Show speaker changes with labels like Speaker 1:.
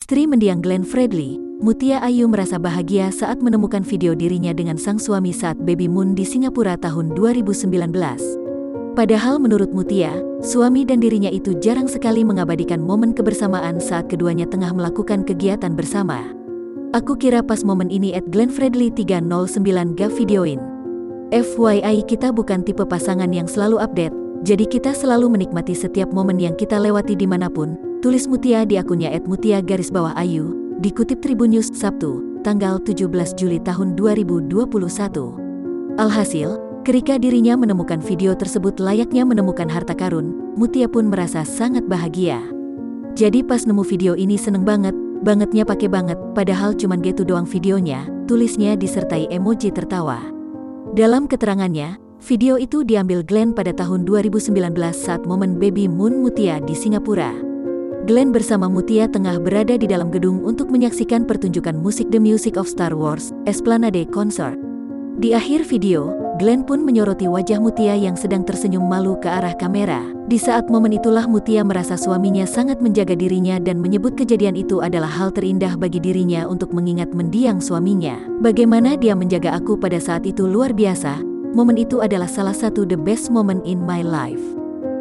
Speaker 1: Istri mendiang Glenn Fredly, Mutia Ayu merasa bahagia saat menemukan video dirinya dengan sang suami saat baby moon di Singapura tahun 2019. Padahal menurut Mutia, suami dan dirinya itu jarang sekali mengabadikan momen kebersamaan saat keduanya tengah melakukan kegiatan bersama. Aku kira pas momen ini @GlennFredly309 gak videoin. FYI kita bukan tipe pasangan yang selalu update, jadi kita selalu menikmati setiap momen yang kita lewati dimanapun, tulis Mutia di akunnya @mutia_ayu, dikutip Tribun News Sabtu, tanggal 17 Juli tahun 2021. Alhasil, ketika dirinya menemukan video tersebut layaknya menemukan harta karun, Mutia pun merasa sangat bahagia. Jadi pas nemu video ini seneng bangetnya pakai banget, padahal cuman gitu doang videonya, tulisnya disertai emoji tertawa. Dalam keterangannya, video itu diambil Glenn pada tahun 2019 saat momen baby moon Mutia di Singapura. Glenn bersama Mutia tengah berada di dalam gedung untuk menyaksikan pertunjukan musik The Music of Star Wars, Esplanade Concert. Di akhir video, Glenn pun menyoroti wajah Mutia yang sedang tersenyum malu ke arah kamera. Di saat momen itulah Mutia merasa suaminya sangat menjaga dirinya dan menyebut kejadian itu adalah hal terindah bagi dirinya untuk mengingat mendiang suaminya. Bagaimana dia menjaga aku pada saat itu luar biasa, momen itu adalah salah satu the best moment in my life.